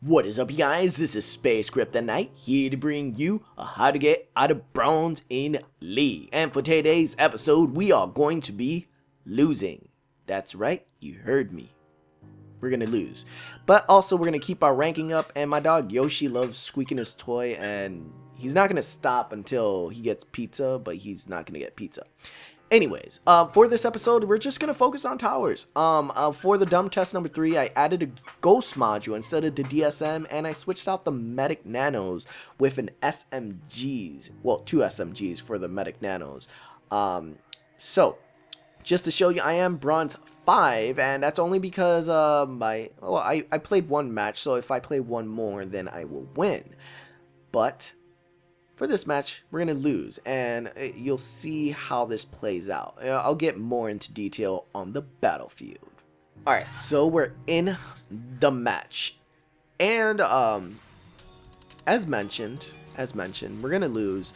What is up, you guys? This is SpaceKryptonite here to bring you a how to get out of bronze in League. And for today's episode, we are going to be losing. That's right, you heard me. We're gonna lose. But also, we're gonna keep our ranking up. And my dog Yoshi loves squeaking his toy, and he's not gonna stop until he gets pizza, but he's not gonna get pizza. Anyways, for this episode, we're just going to focus on towers. For the dumb test number 3, I added a ghost module instead of the DSM, and I switched out the medic nanos with an SMGs. Well, 2 SMGs for the medic nanos. So, just to show you, I am bronze 5, and that's only because I played one match, so if I play one more, then I will win. But for this match, we're going to lose, and you'll see how this plays out. I'll get more into detail on the battlefield. Alright, so we're in the match. And, as mentioned, we're going to lose.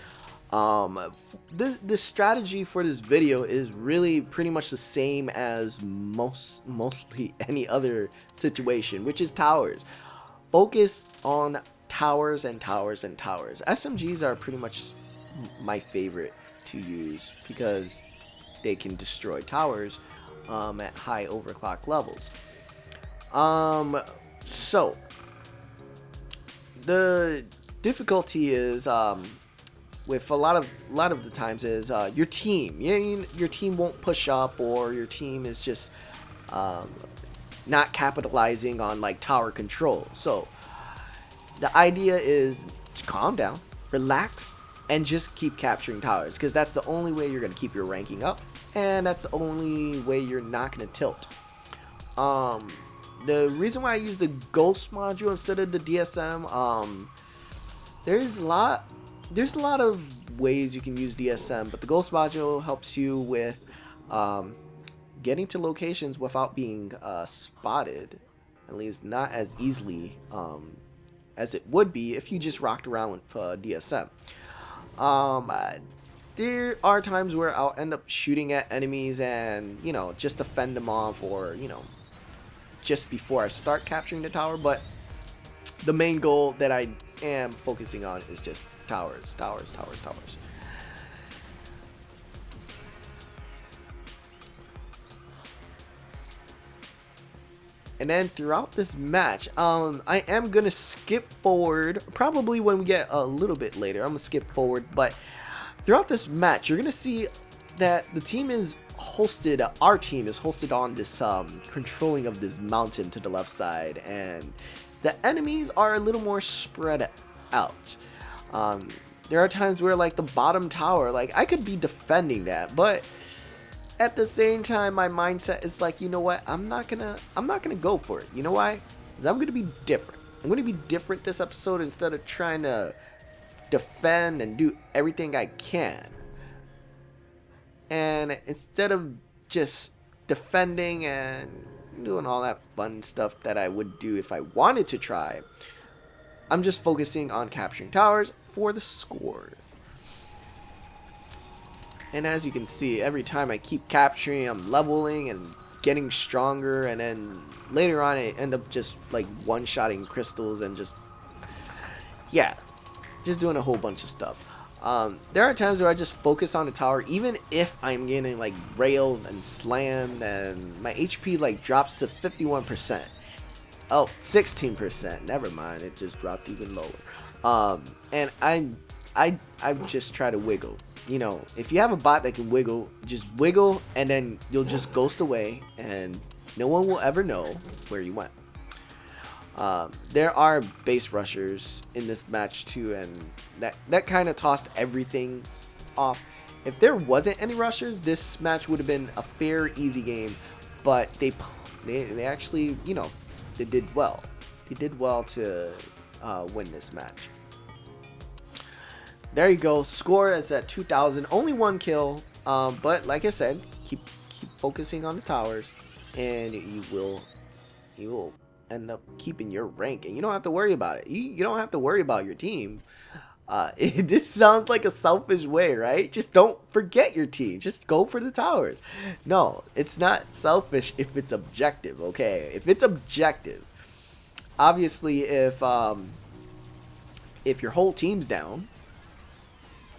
The strategy for this video is really pretty much the same as mostly any other situation, which is towers. Focus on towers and towers and towers. SMGs are pretty much my favorite to use because they can destroy towers at high overclock levels. So the difficulty is with a lot of the times is your team. Your team won't push up, or your team is just not capitalizing on like tower control. So the idea is to calm down, relax, and just keep capturing towers, because that's the only way you're going to keep your ranking up, and that's the only way you're not going to tilt. The reason why I use the ghost module instead of the DSM, there's a lot of ways you can use DSM, but the ghost module helps you with getting to locations without being spotted, at least not as easily as it would be if you just rocked around with DSM. There are times where I'll end up shooting at enemies and, just to fend them off, or, just before I start capturing the tower, but the main goal that I am focusing on is just towers, towers, towers, towers. And then throughout this match, I am going to skip forward, probably when we get a little bit later, I'm going to skip forward, but throughout this match, you're going to see that the team is hosted, our team is hosted on this controlling of this mountain to the left side, and the enemies are a little more spread out. There are times where like the bottom tower, like I could be defending that, but at the same time, my mindset is like, you know what? I'm not gonna go for it. You know why? Because I'm gonna be different. I'm gonna be different this episode. Instead of trying to defend and do everything I can, and instead of just defending and doing all that fun stuff that I would do if I wanted to try, I'm just focusing on capturing towers for the score. And as you can see, every time I keep capturing, I'm leveling and getting stronger, and then later on I end up just like one-shotting crystals and just doing a whole bunch of stuff. There are times where I just focus on the tower, even if I'm getting like railed and slammed, and my HP like drops to 51%. Oh, 16%. Never mind, it just dropped even lower. And I just try to wiggle. If you have a bot that can wiggle, just wiggle, and then you'll just ghost away, and no one will ever know where you went. There are base rushers in this match too, and that kind of tossed everything off. If there wasn't any rushers, this match would have been a fair, easy game. But they actually, they did well. They did well to win this match. There you go. Score is at 2,000. Only 1 kill. But like I said, keep focusing on the towers, and you will end up keeping your rank, and you don't have to worry about it. You don't have to worry about your team. This sounds like a selfish way, right? Just don't forget your team. Just go for the towers. No, it's not selfish if it's objective. Okay, if it's objective, obviously, if your whole team's down,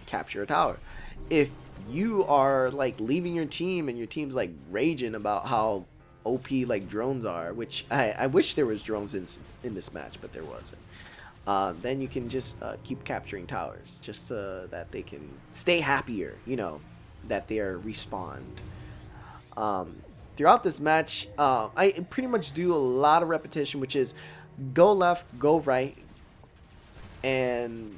capture a tower. If you are like leaving your team and your team's like raging about how OP like drones are, which I wish there was drones in this match, but there wasn't. Then you can just keep capturing towers, just so that they can stay happier, you know, that they are respawned. Throughout this match, I pretty much do a lot of repetition, which is go left, go right, and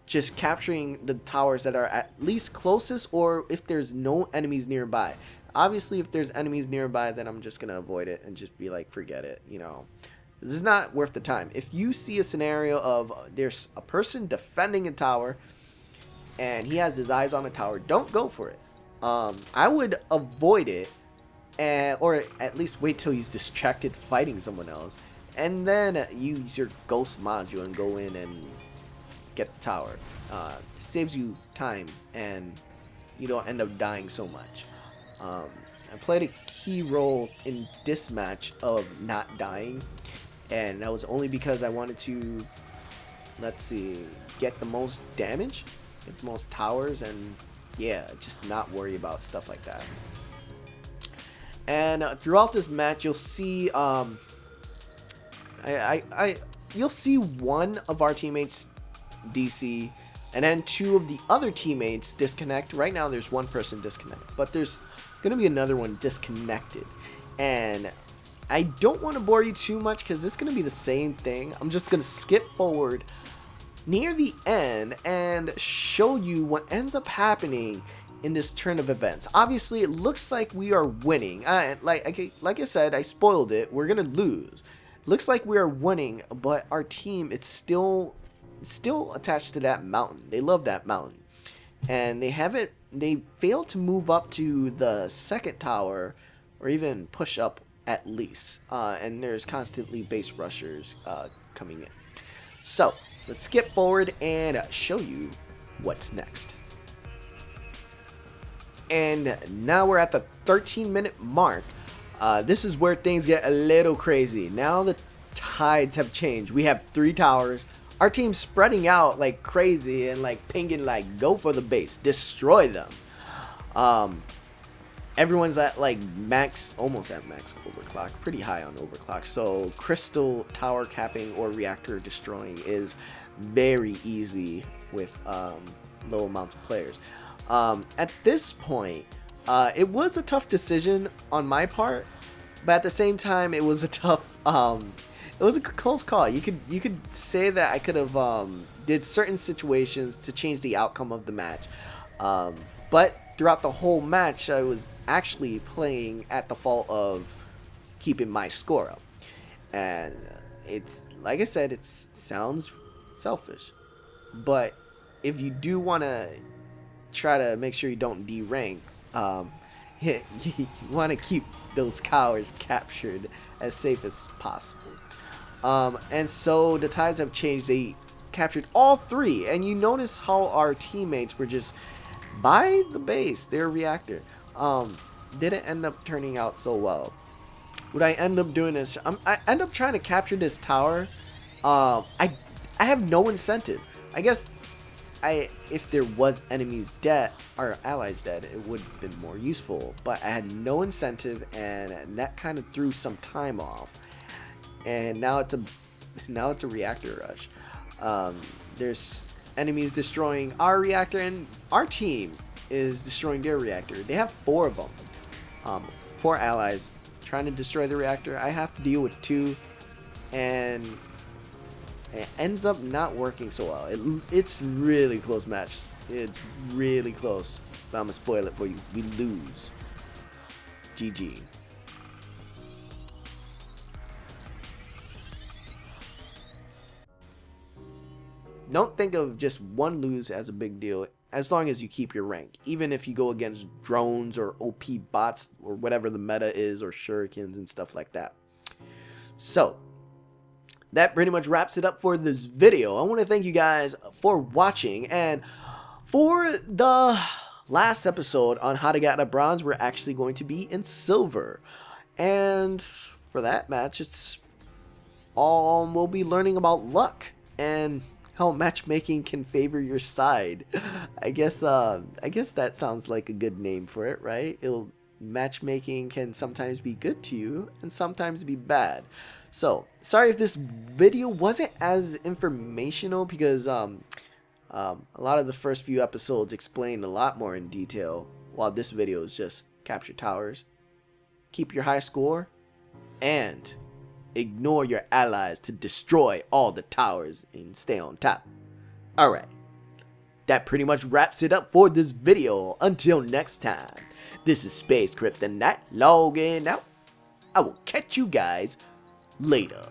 just capturing the towers that are at least closest, or if there's no enemies nearby. Obviously, if there's enemies nearby, then I'm just gonna avoid it and just be like, forget it, you know. This is not worth the time. If you see a scenario of there's a person defending a tower and he has his eyes on a tower, don't go for it. I would avoid it, or at least wait till he's distracted fighting someone else, and then use your ghost module and go in and get the tower. Saves you time and you don't end up dying so much. I played a key role in this match of not dying, and that was only because I wanted to, let's see, get the most damage, get the most towers, and yeah, just not worry about stuff like that. And throughout this match, you'll see you'll see one of our teammates DC, and then two of the other teammates disconnect. Right now there's one person disconnected, but there's gonna be another one disconnected, and I don't want to bore you too much because it's gonna be the same thing. I'm just gonna skip forward near the end and show you what ends up happening in this turn of events. Obviously, it looks like we are winning. Like I said, I spoiled it. We're gonna lose. Looks like we are winning, but our team, it's still attached to that mountain. They love that mountain, and they failed to move up to the second tower, or even push up at least. And there's constantly base rushers coming in. So let's skip forward and show you what's next. And now we're at the 13-minute mark. This is where things get a little crazy. Now the tides have changed. We have 3 towers. Our team's spreading out like crazy and like pinging like, go for the base, destroy them. Everyone's at like max, almost at max overclock, pretty high on overclock. So crystal tower capping or reactor destroying is very easy with low amounts of players. At this point, it was a tough decision on my part, but at the same time, it was a tough, it was a close call. You could say that I could have did certain situations to change the outcome of the match, but throughout the whole match, I was actually playing at the fault of keeping my score up, and it's like I said, it sounds selfish, but if you do want to try to make sure you don't derank, you want to keep those towers captured as safe as possible. And so the tides have changed. They captured all 3, and you notice how our teammates were just by the base, their reactor. Didn't end up turning out so well. What I end up doing is I end up trying to capture this tower. I have no incentive. I guess if there was enemies dead or allies dead, it would have been more useful, but I had no incentive, and that kind of threw some time off. And now it's a reactor rush. There's enemies destroying our reactor, and our team is destroying their reactor. They have 4 of them, 4 allies trying to destroy the reactor. I have to deal with 2, and it ends up not working so well. It's really close match. It's really close. But I'm gonna spoil it for you. We lose. GG. Don't think of just one lose as a big deal, as long as you keep your rank. Even if you go against drones or OP bots or whatever the meta is, or shurikens and stuff like that. So that pretty much wraps it up for this video. I want to thank you guys for watching, and for the last episode on how to get out of bronze, we're actually going to be in silver. And for that match, it's we'll be learning about luck and how matchmaking can favor your side. I guess that sounds like a good name for it, right? Matchmaking can sometimes be good to you and sometimes be bad. So sorry if this video wasn't as informational, because a lot of the first few episodes explained a lot more in detail, while this video is just capture towers, keep your high score, and ignore your allies to destroy all the towers and stay on top. Alright, that pretty much wraps it up for this video. Until next time, this is SpaceKryptonite logging out. I will catch you guys later.